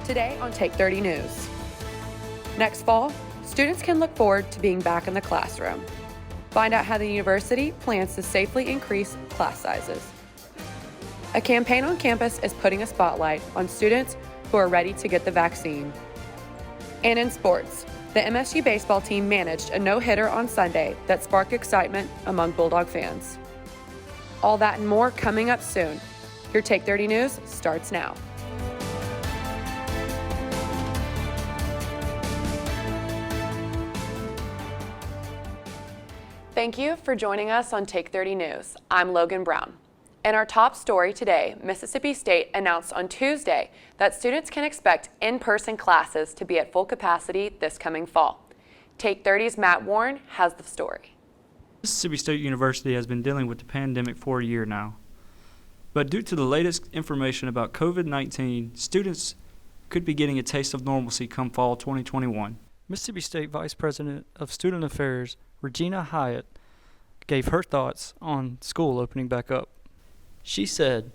Today on Take 30 News. Next fall, students can look forward to being back in the classroom. Find out how the university plans to safely increase class sizes. A campaign on campus is putting a spotlight on students who are ready to get the vaccine. And in sports, the MSU baseball team managed a no-hitter on Sunday that sparked excitement among Bulldog fans. All that and more coming up soon. Your Take 30 News starts now. Thank you for joining us on Take 30 News. I'm Logan Brown. In our top story today, Mississippi State announced on Tuesday that students can expect in-person classes to be at full capacity this coming fall. Take 30's Matt Warren has the story. Mississippi State University has been dealing with the pandemic for a year now. But due to the latest information about COVID-19, students could be getting a taste of normalcy come fall 2021. Mississippi State Vice President of Student Affairs, Regina Hyatt, gave her thoughts on school opening back up. She said,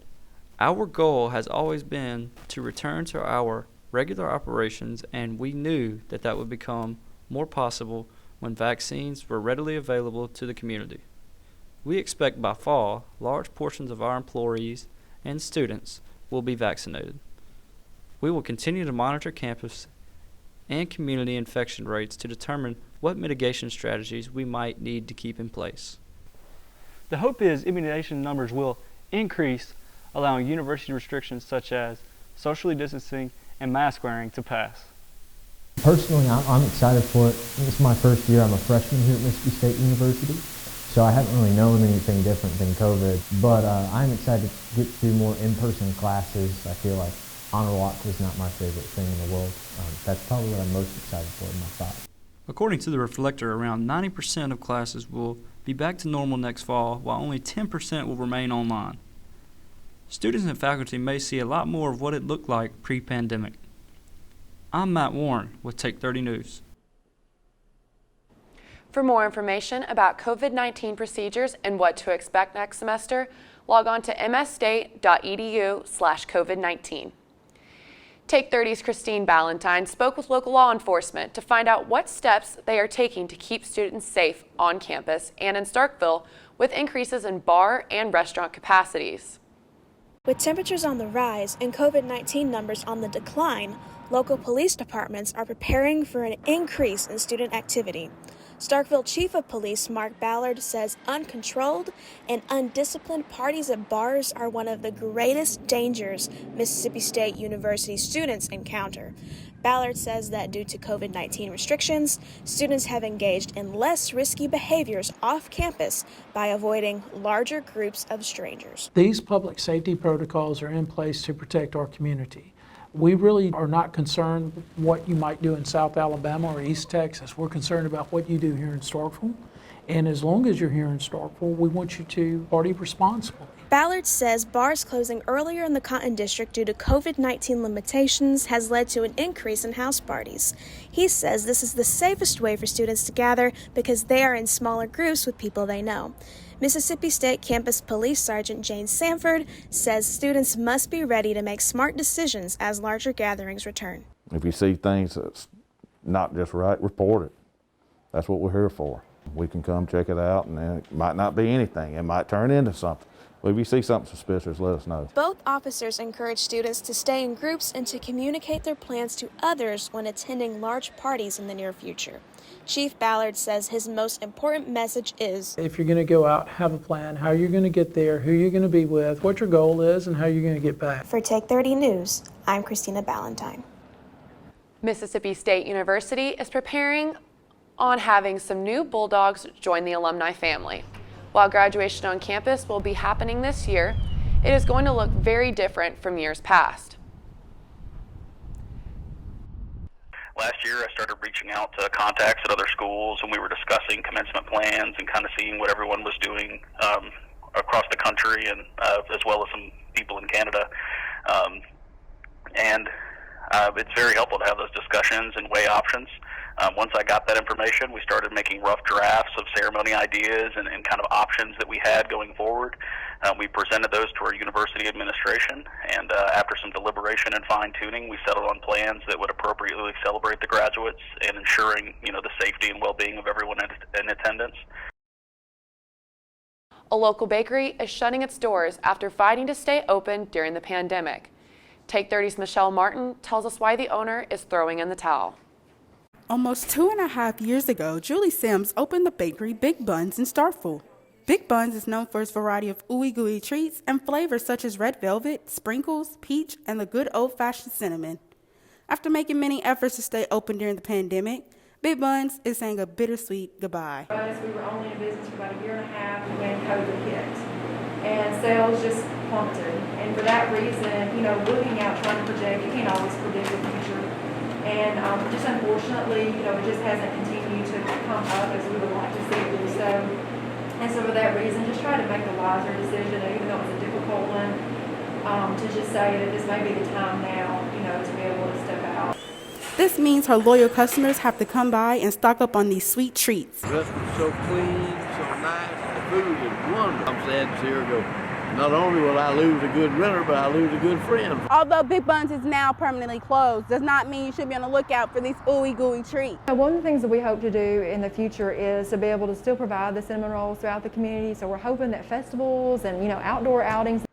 "Our goal has always been to return to our regular operations, and we knew that that would become more possible when vaccines were readily available to the community. We expect by fall, large portions of our employees and students will be vaccinated. We will continue to monitor campus and community infection rates to determine what mitigation strategies we might need to keep in place." The hope is immunization numbers will increase, allowing university restrictions such as socially distancing and mask wearing to pass. Personally, I'm excited for it. This is my first year. I'm a freshman here at Mississippi State University, so I haven't really known anything different than COVID, but I'm excited to get to more in-person classes. I feel like honor walk was not my favorite thing in the world. That's probably what I'm most excited for in my thought. According to the Reflector, around 90% of classes will be back to normal next fall, while only 10% will remain online. Students and faculty may see a lot more of what it looked like pre-pandemic. I'm Matt Warren with Take 30 News. For more information about COVID-19 procedures and what to expect next semester, log on to msstate.edu/COVID-19. Take 30's Christine Ballantyne spoke with local law enforcement to find out what steps they are taking to keep students safe on campus and in Starkville with increases in bar and restaurant capacities. With temperatures on the rise and COVID-19 numbers on the decline, local police departments are preparing for an increase in student activity. Starkville Chief of Police Mark Ballard says uncontrolled and undisciplined parties at bars are one of the greatest dangers Mississippi State University students encounter. Ballard says that due to COVID-19 restrictions, students have engaged in less risky behaviors off campus by avoiding larger groups of strangers. These public safety protocols are in place to protect our community. We really are not concerned with what you might do in South Alabama or East Texas. We're concerned about what you do here in Starkville. And as long as you're here in Starkville, we want you to party responsibly. Ballard says bars closing earlier in the Cotton District due to COVID-19 limitations has led to an increase in house parties. He says this is the safest way for students to gather because they are in smaller groups with people they know. Mississippi State Campus Police Sergeant Jane Sanford says students must be ready to make smart decisions as larger gatherings return. If you see things that's not just right, report it. That's what we're here for. We can come check it out, and it might not be anything. It might turn into something. But if you see something suspicious, let us know. Both officers encourage students to stay in groups and to communicate their plans to others when attending large parties in the near future. Chief Ballard says his most important message is, if you're going to go out, have a plan, how you're going to get there, who you're going to be with, what your goal is, and how you're going to get back. For Take 30 News, I'm Christina Ballantyne. Mississippi State University is preparing on having some new Bulldogs join the alumni family. While graduation on campus will be happening this year, it is going to look very different from years past. Last year, I started reaching out to contacts at other schools, and we were discussing commencement plans and kind of seeing what everyone was doing across the country, and as well as some people in Canada. It's very helpful to have those discussions and weigh options. Once I got that information, we started making rough drafts of ceremony ideas and kind of options that we had going forward. We presented those to our university administration, and after some deliberation and fine-tuning, we settled on plans that would appropriately celebrate the graduates and ensuring, the safety and well-being of everyone in attendance. A local bakery is shutting its doors after fighting to stay open during the pandemic. Take 30's Michelle Martin tells us why the owner is throwing in the towel. Almost 2.5 years ago, Julie Sims opened the bakery Big Buns in Starkville. Big Buns is known for its variety of ooey-gooey treats and flavors such as red velvet, sprinkles, peach, and the good old-fashioned cinnamon. After making many efforts to stay open during the pandemic, Big Buns is saying a bittersweet goodbye. We were only in business for about 1.5 years when COVID hit, and sales just plummeted. And for that reason, looking out, trying to project, you can't always predict the future. And just unfortunately, it just hasn't continued to come up as we would like to see it do so. And so for that reason, just try to make a wiser decision, even though it's a difficult one, to just say that this may be the time now, to be able to step out. This means her loyal customers have to come by and stock up on these sweet treats. The restaurant's so clean, so nice, the food is wonderful. I'm sad to see her go. Not only will I lose a good renter, but I lose a good friend. Although Big Buns is now permanently closed, does not mean you should be on the lookout for these ooey-gooey treats. One of the things that we hope to do in the future is to be able to still provide the cinnamon rolls throughout the community. So we're hoping that festivals and, outdoor outings.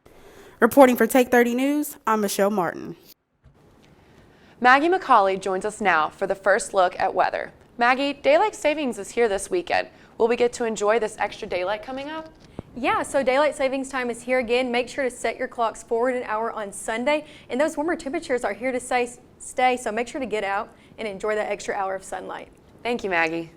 Reporting for Take 30 News, I'm Michelle Martin. Maggye McCallie joins us now for the first look at weather. Maggye, daylight savings is here this weekend. Will we get to enjoy this extra daylight coming up? Yeah, so daylight savings time is here again. Make sure to set your clocks forward an hour on Sunday. And those warmer temperatures are here to stay, so make sure to get out and enjoy that extra hour of sunlight. Thank you, Maggye.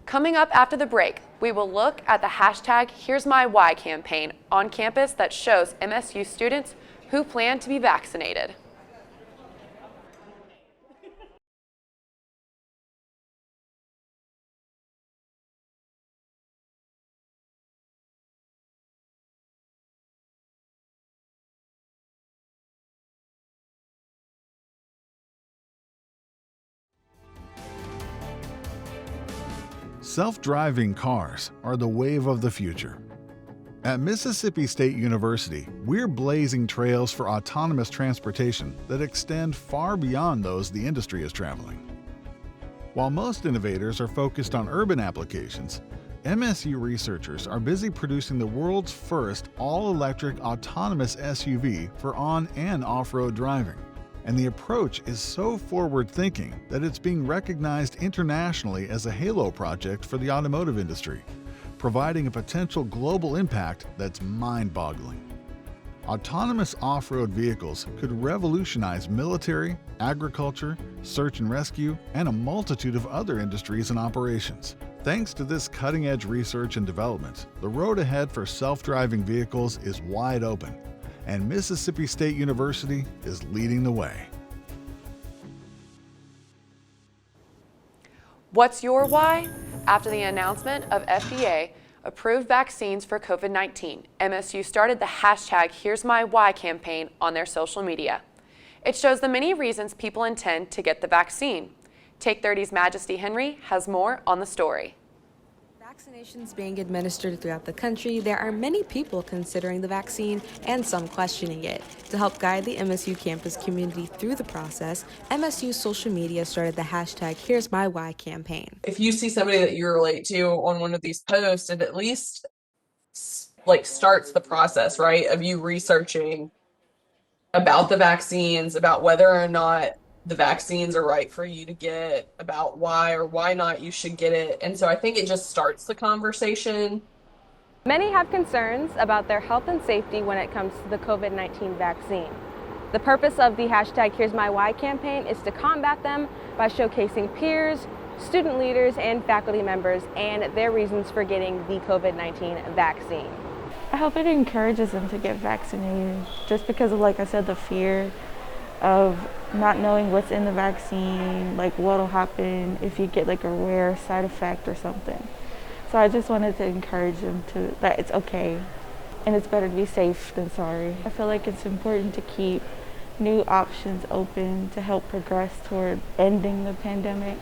Coming up after the break, we will look at the hashtag Here's My Why campaign on campus that shows MSU students who plan to be vaccinated. Self-driving cars are the wave of the future. At Mississippi State University, we're blazing trails for autonomous transportation that extend far beyond those the industry is traveling. While most innovators are focused on urban applications, MSU researchers are busy producing the world's first all-electric autonomous SUV for on- and off-road driving. And the approach is so forward-thinking that it's being recognized internationally as a halo project for the automotive industry, providing a potential global impact that's mind-boggling. Autonomous off-road vehicles could revolutionize military, agriculture, search and rescue, and a multitude of other industries and operations. Thanks to this cutting-edge research and development, the road ahead for self-driving vehicles is wide open, and Mississippi State University is leading the way. What's your why? After the announcement of FDA approved vaccines for COVID-19, MSU started the hashtag Here's My Why campaign on their social media. It shows the many reasons people intend to get the vaccine. Take 30's Majesty Henry has more on the story. Vaccinations being administered throughout the country, there are many people considering the vaccine and some questioning it. To help guide the MSU campus community through the process, MSU's social media started the hashtag Here's My Why campaign. If you see somebody that you relate to on one of these posts, it at least starts the process, right, of you researching about the vaccines, about whether or not the vaccines are right for you to get, about why or why not you should get it. And so I think it just starts the conversation. Many have concerns about their health and safety when it comes to the COVID-19 vaccine. The purpose of the hashtag Here's My Why campaign is to combat them by showcasing peers, student leaders, and faculty members and their reasons for getting the COVID-19 vaccine. I hope it encourages them to get vaccinated just because of, like I said, the fear of not knowing what's in the vaccine, like what'll happen if you get like a rare side effect or something. So I just wanted to encourage them that it's okay and it's better to be safe than sorry. I feel like it's important to keep new options open to help progress toward ending the pandemic.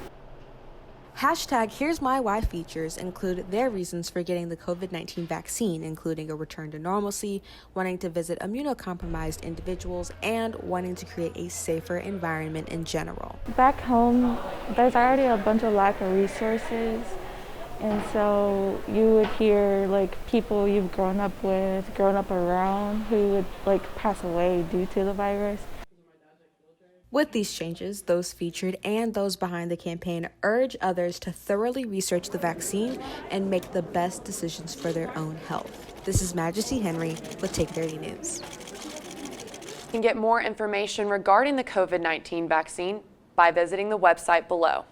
Hashtag Here's My Why features include their reasons for getting the COVID-19 vaccine, including a return to normalcy, wanting to visit immunocompromised individuals, and wanting to create a safer environment in general. Back home, there's already a bunch of lack of resources, and so you would hear like people you've grown up with, grown up around, who would like pass away due to the virus. With these changes, those featured and those behind the campaign urge others to thoroughly research the vaccine and make the best decisions for their own health. This is Maggye Henry with Take 30 News. You can get more information regarding the COVID-19 vaccine by visiting the website below.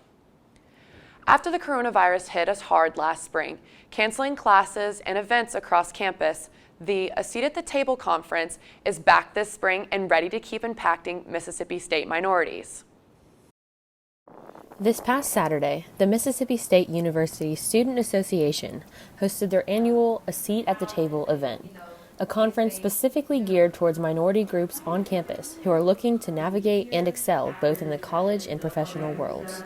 After the coronavirus hit us hard last spring, canceling classes and events across campus, the A Seat at the Table conference is back this spring and ready to keep impacting Mississippi State minorities. This past Saturday, the Mississippi State University Student Association hosted their annual A Seat at the Table event, a conference specifically geared towards minority groups on campus who are looking to navigate and excel both in the college and professional worlds.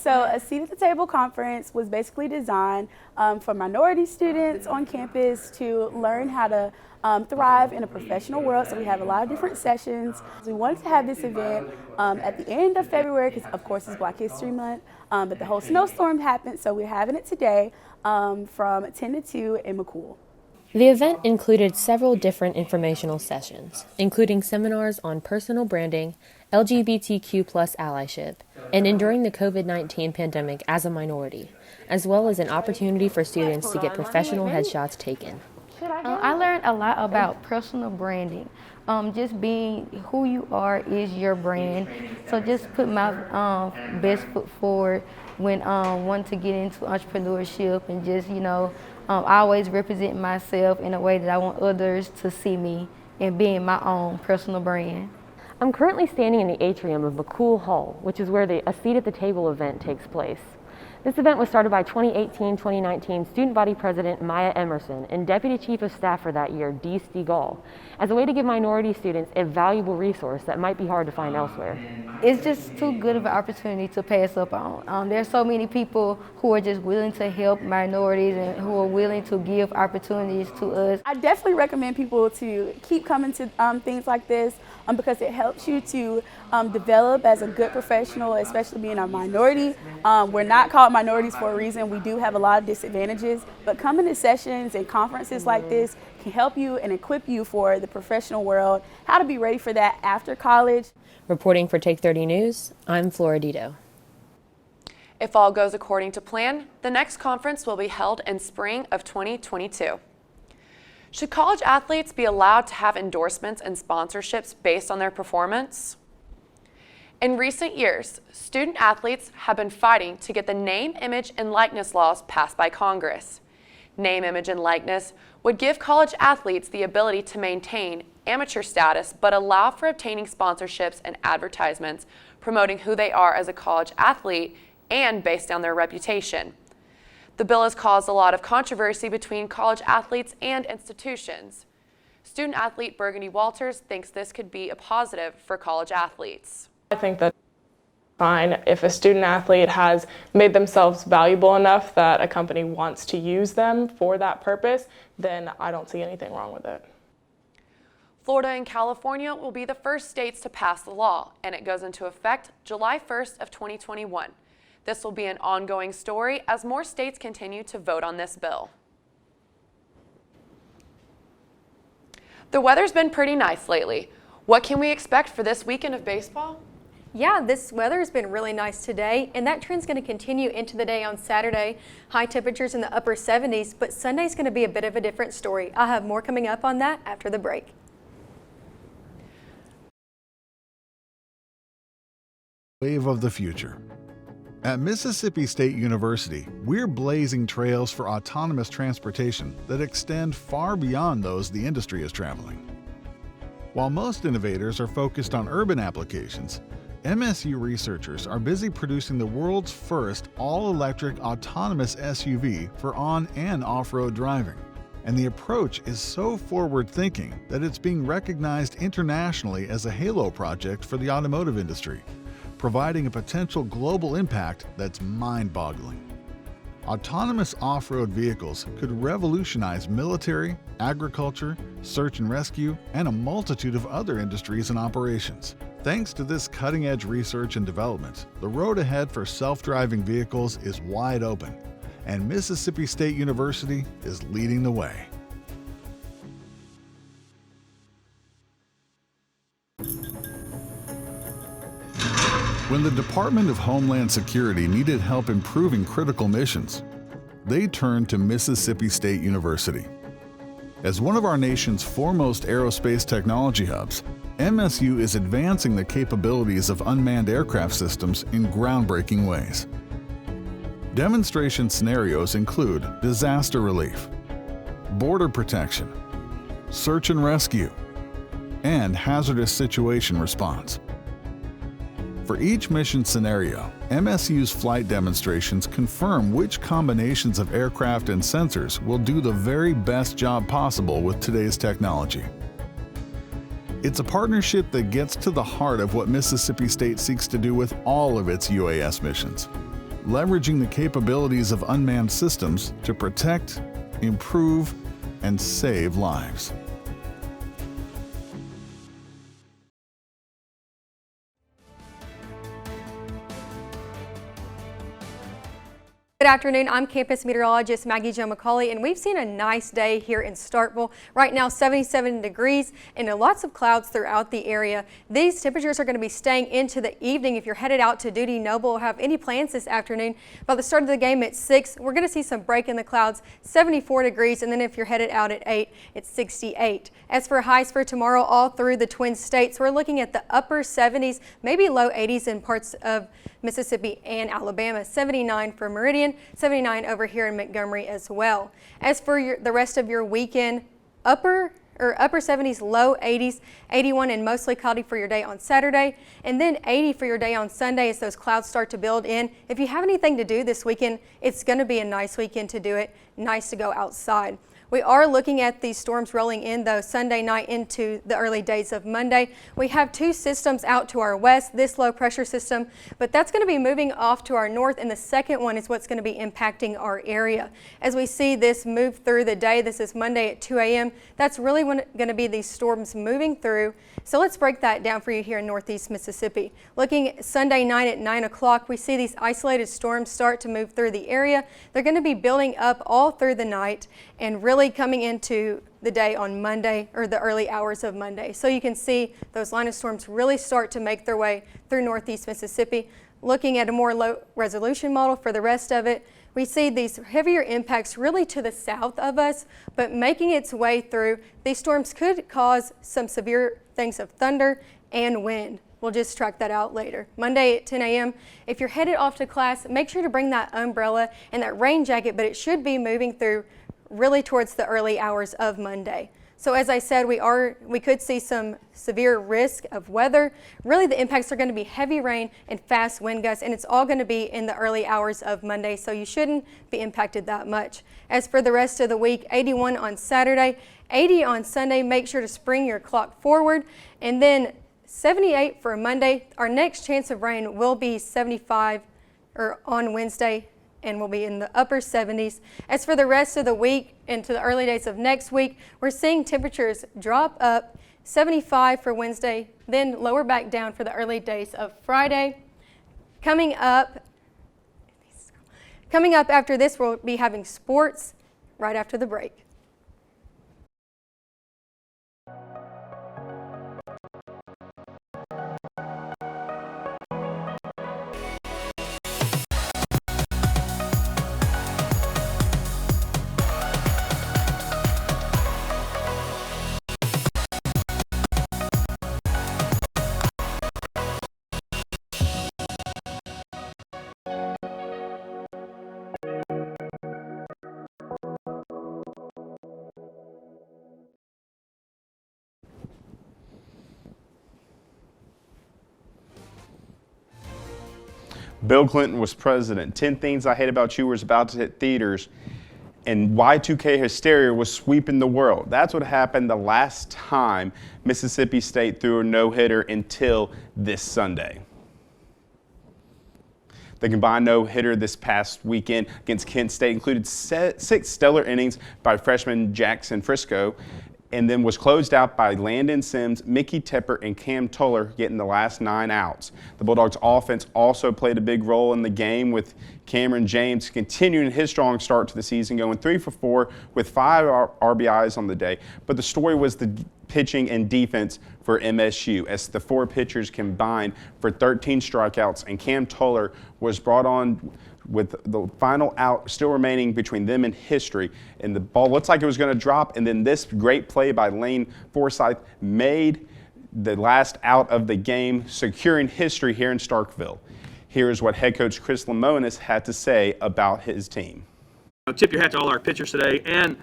So A Seat at the Table conference was basically designed for minority students on campus to learn how to thrive in a professional world. So we have a lot of different sessions. We wanted to have this event at the end of February because of course it's Black History Month, but the whole snowstorm happened, so we're having it today from 10 to 2 in McCallie. The event included several different informational sessions, including seminars on personal branding, LGBTQ+ allyship, and enduring the COVID-19 pandemic as a minority, as well as an opportunity for students to get professional headshots taken. I learned a lot about personal branding. Just being who you are is your brand. So just put my best foot forward when wanting to get into entrepreneurship and just, always represent myself in a way that I want others to see me and being my own personal brand. I'm currently standing in the atrium of McCallie Hall, which is where the A Seat at the Table event takes place. This event was started by 2018-2019 Student Body President Maya Emerson and Deputy Chief of Staff for that year, Dee Stegall, as a way to give minority students a valuable resource that might be hard to find elsewhere. It's just too good of an opportunity to pass up on. There's so many people who are just willing to help minorities and who are willing to give opportunities to us. I definitely recommend people to keep coming to things like this because it helps you to develop as a good professional, especially being a minority. We're not called minorities for a reason. We do have a lot of disadvantages, but coming to sessions and conferences like this can help you and equip you for the professional world, how to be ready for that after college. Reporting for Take 30 News, I'm Floridito. If all goes according to plan, the next conference will be held in spring of 2022. Should college athletes be allowed to have endorsements and sponsorships based on their performance? In recent years, student athletes have been fighting to get the name, image, and likeness laws passed by Congress. Name, image, and likeness would give college athletes the ability to maintain amateur status but allow for obtaining sponsorships and advertisements promoting who they are as a college athlete and based on their reputation. The bill has caused a lot of controversy between college athletes and institutions. Student athlete Burgundy Walters thinks this could be a positive for college athletes. I think that's fine. If a student athlete has made themselves valuable enough that a company wants to use them for that purpose, then I don't see anything wrong with it. Florida and California will be the first states to pass the law, and it goes into effect July 1st of 2021. This will be an ongoing story as more states continue to vote on this bill. The weather's been pretty nice lately. What can we expect for this weekend of baseball? Yeah, this weather has been really nice today, and that trend's going to continue into the day on Saturday. High temperatures in the upper 70s, but Sunday's going to be a bit of a different story. I'll have more coming up on that after the break. Wave of the future. At Mississippi State University, we're blazing trails for autonomous transportation that extend far beyond those the industry is traveling. While most innovators are focused on urban applications, MSU researchers are busy producing the world's first all-electric autonomous SUV for on- and off-road driving. And the approach is so forward-thinking that it's being recognized internationally as a halo project for the automotive industry, providing a potential global impact that's mind-boggling. Autonomous off-road vehicles could revolutionize military, agriculture, search and rescue, and a multitude of other industries and operations. Thanks to this cutting-edge research and development, the road ahead for self-driving vehicles is wide open, and Mississippi State University is leading the way. When the Department of Homeland Security needed help improving critical missions, they turned to Mississippi State University. As one of our nation's foremost aerospace technology hubs, MSU is advancing the capabilities of unmanned aircraft systems in groundbreaking ways. Demonstration scenarios include disaster relief, border protection, search and rescue, and hazardous situation response. For each mission scenario, MSU's flight demonstrations confirm which combinations of aircraft and sensors will do the very best job possible with today's technology. It's a partnership that gets to the heart of what Mississippi State seeks to do with all of its UAS missions, leveraging the capabilities of unmanned systems to protect, improve, and save lives. Good afternoon, I'm campus meteorologist Maggye McCallie, and we've seen a nice day here in Starkville. Right now 77 degrees and lots of clouds throughout the area. These temperatures are going to be staying into the evening. If you're headed out to Duty Noble or have any plans this afternoon, by the start of the game at 6, we're going to see some break in the clouds, 74 degrees, and then if you're headed out at 8, it's 68. As for highs for tomorrow all through the Twin States, we're looking at the upper 70s, maybe low 80s in parts of Mississippi and Alabama, 79 for Meridian, 79 over here in Montgomery as well. As for the rest of your weekend, upper 70s, low 80s, 81 and mostly cloudy for your day on Saturday, and then 80 for your day on Sunday as those clouds start to build in. If you have anything to do this weekend, it's going to be a nice weekend to do it. Nice to go outside. We are looking at these storms rolling in, though, Sunday night into the early days of Monday. We have two systems out to our west, this low pressure system, but that's going to be moving off to our north, and the second one is what's going to be impacting our area. As we see this move through the day, this is Monday at 2 a.m., that's really going to be these storms moving through. So let's break that down for you here in northeast Mississippi. Looking Sunday night at 9 o'clock, we see these isolated storms start to move through the area. They're going to be building up all through the night and really coming into the day on Monday, or the early hours of Monday. So you can see those line of storms really start to make their way through northeast Mississippi. Looking at a more low resolution model for the rest of it, we see these heavier impacts really to the south of us, but making its way through. These storms could cause some severe things of thunder and wind. We'll just track that out later. Monday at 10 a.m., if you're headed off to class, make sure to bring that umbrella and that rain jacket, but it should be moving through really towards the early hours of Monday. So as I said, we could see some severe risk of weather. Really the impacts are going to be heavy rain and fast wind gusts, and it's all going to be in the early hours of Monday, so you shouldn't be impacted that much. As for the rest of the week, 81 on Saturday, 80 on Sunday. Make sure to spring your clock forward, and then 78 for Monday. Our next chance of rain will be 75 on Wednesday, and will be in the upper 70s. As for the rest of the week into the early days of next week, we're seeing temperatures drop up, 75 for Wednesday, then lower back down for the early days of Friday. Coming up after this, we'll be having sports right after the break. Bill Clinton was president. 10 Things I Hate About You was about to hit theaters. and Y2K hysteria was sweeping the world. That's what happened the last time Mississippi State threw a no-hitter until this Sunday. The combined no-hitter this past weekend against Kent State included 6 stellar innings by freshman Jackson Frisco, and then was closed out by Landon Sims, Mickey Tepper, and Cam Toller getting the last 9 outs. The Bulldogs offense also played a big role in the game, with Cameron James continuing his strong start to the season, going 3 for 4 with 5 RBIs on the day. But the story was the pitching and defense for MSU, as the 4 pitchers combined for 13 strikeouts, and Cam Toller was brought on with the final out still remaining between them and history. And the ball looks like it was going to drop, and then this great play by Lane Forsythe made the last out of the game, securing history here in Starkville. Here's what head coach Chris Lemonis had to say about his team. Tip your hat to all our pitchers today, and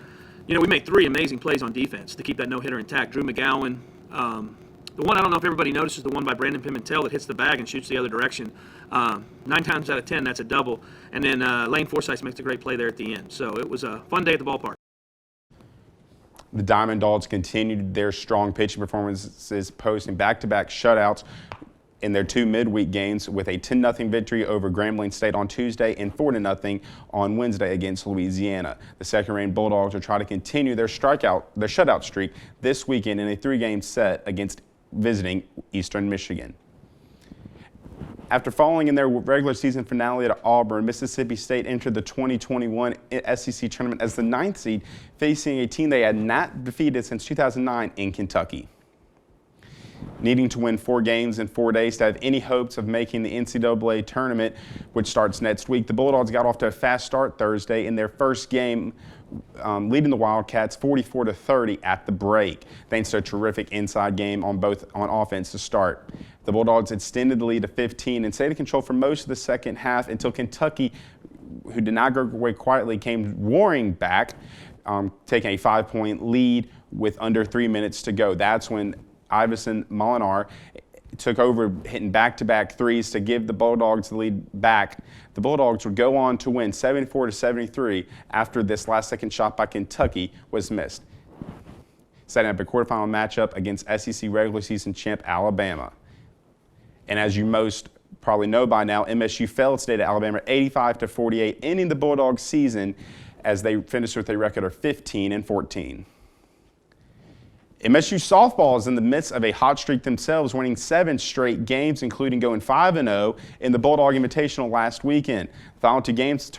we made 3 amazing plays on defense to keep that no-hitter intact. Drew McGowan, the one I don't know if everybody notices, the one by Brandon Pimentel that hits the bag and shoots the other direction. 9 times out of 10, that's a double. And then Lane Forsythe makes a great play there at the end. So it was a fun day at the ballpark. The Diamond Dogs continued their strong pitching performances, posting back-to-back shutouts in their 2 midweek games, with a 10-0 victory over Grambling State on Tuesday and 4-0 on Wednesday against Louisiana. The second-ranked Bulldogs will try to continue their shutout streak this weekend in a 3-game set against visiting Eastern Michigan. After falling in their regular season finale at Auburn, Mississippi State entered the 2021 SEC tournament as the 9th seed, facing a team they had not defeated since 2009 in Kentucky. Needing to win 4 games in 4 days to have any hopes of making the NCAA tournament, which starts next week, the Bulldogs got off to a fast start Thursday in their first game, leading the Wildcats 44-30 at the break, thanks to a terrific inside game on offense to start. The Bulldogs extended the lead to 15 and stayed in control for most of the second half until Kentucky, who did not go away quietly, came roaring back, taking a 5-point lead with under 3 minutes to go. That's when Iverson Molinar took over, hitting back-to-back threes to give the Bulldogs the lead back. The Bulldogs would go on to win 74-73 after this last-second shot by Kentucky was missed, setting up a quarterfinal matchup against SEC regular season champ Alabama. And as you most probably know by now, MSU fell to State of Alabama 85-48, ending the Bulldogs season as they finished with a record of 15-14. MSU softball is in the midst of a hot streak themselves, winning 7 straight games, including going 5-0 in the Bulldog Invitational last weekend. The final 2 games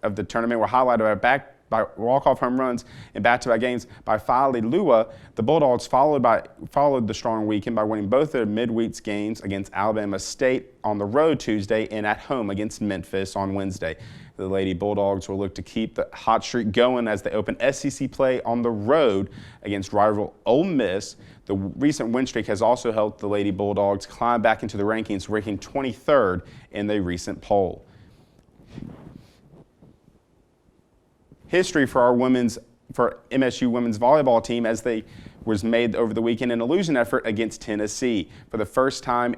of the tournament were highlighted by walk-off home runs in back-to-back games by Fali Lua. The Bulldogs followed the strong weekend by winning both their midweek games against Alabama State on the road Tuesday and at home against Memphis on Wednesday. The Lady Bulldogs will look to keep the hot streak going as they open SEC play on the road against rival Ole Miss. The recent win streak has also helped the Lady Bulldogs climb back into the rankings, ranking 23rd in the recent poll. History for MSU women's volleyball team as they was made over the weekend in a losing effort against Tennessee. For the first time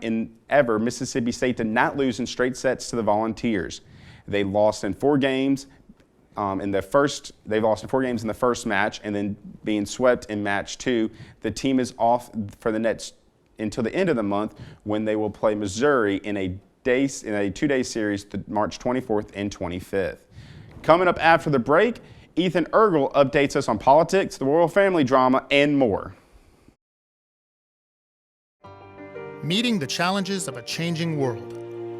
ever, Mississippi State did not lose in straight sets to the Volunteers. They lost in 4 games in the first match, and then being swept in match 2. The team is off for the next until the end of the month, when they will play Missouri in a 2-day series, March 24th and 25th. Coming up after the break, Ethan Eargle updates us on politics, the royal family drama, and more. Meeting the challenges of a changing world.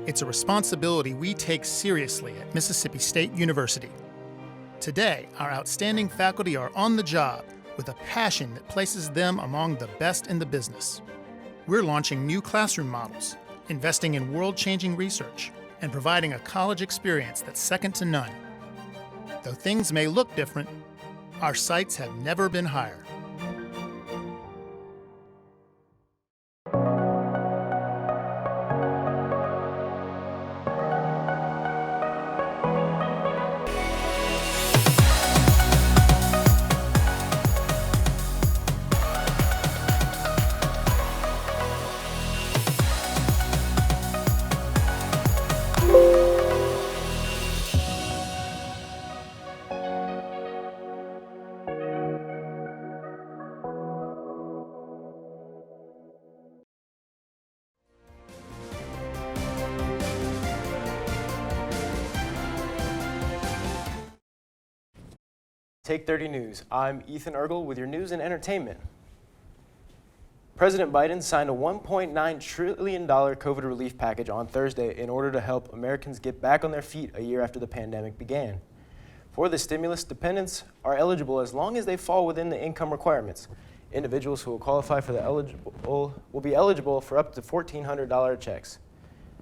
It's a responsibility we take seriously at Mississippi State University. Today, our outstanding faculty are on the job with a passion that places them among the best in the business. We're launching new classroom models, investing in world-changing research, and providing a college experience that's second to none. Though things may look different, our sights have never been higher. Take 30 News. I'm Ethan Eargle with your news and entertainment. President Biden signed a $1.9 trillion COVID relief package on Thursday in order to help Americans get back on their feet a year after the pandemic began. For the stimulus, dependents are eligible as long as they fall within the income requirements. Individuals who will qualify for will be eligible for up to $1,400 checks.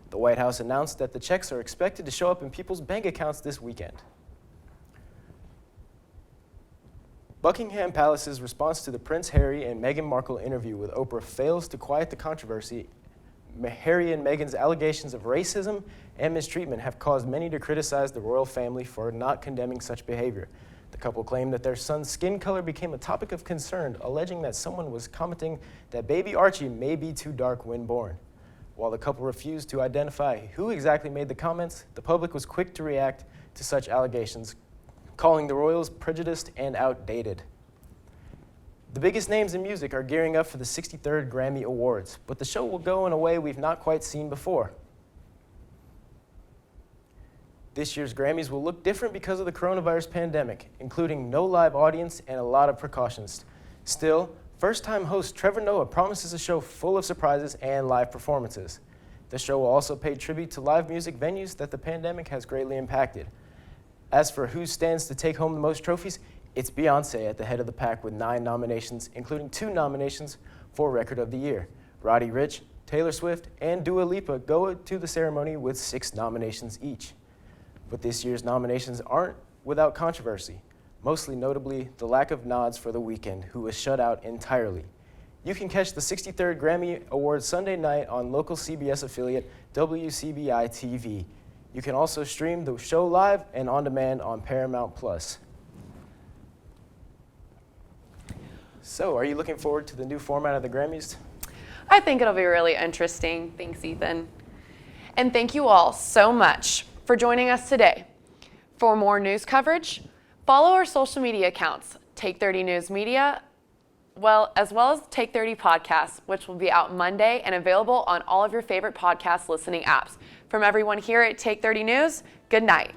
The White House announced that the checks are expected to show up in people's bank accounts this weekend. Buckingham Palace's response to the Prince Harry and Meghan Markle interview with Oprah fails to quiet the controversy. Harry and Meghan's allegations of racism and mistreatment have caused many to criticize the royal family for not condemning such behavior. The couple claimed that their son's skin color became a topic of concern, alleging that someone was commenting that baby Archie may be too dark when born. While the couple refused to identify who exactly made the comments, the public was quick to react to such allegations, calling the royals prejudiced and outdated. The biggest names in music are gearing up for the 63rd Grammy Awards, but the show will go in a way we've not quite seen before. This year's Grammys will look different because of the coronavirus pandemic, including no live audience and a lot of precautions. Still, first-time host Trevor Noah promises a show full of surprises and live performances. The show will also pay tribute to live music venues that the pandemic has greatly impacted. As for who stands to take home the most trophies, it's Beyoncé at the head of the pack with 9 nominations, including 2 nominations for Record of the Year. Roddy Ricch, Taylor Swift, and Dua Lipa go to the ceremony with 6 nominations each. But this year's nominations aren't without controversy, mostly notably the lack of nods for The Weeknd, who was shut out entirely. You can catch the 63rd Grammy Awards Sunday night on local CBS affiliate WCBI TV. You can also stream the show live and on demand on Paramount+. So, are you looking forward to the new format of the Grammys? I think it'll be really interesting. Thanks, Ethan. And thank you all so much for joining us today. For more news coverage, follow our social media accounts, Take 30 News Media, as well as Take 30 Podcasts, which will be out Monday and available on all of your favorite podcast listening apps. From everyone here at Take 30 News, good night.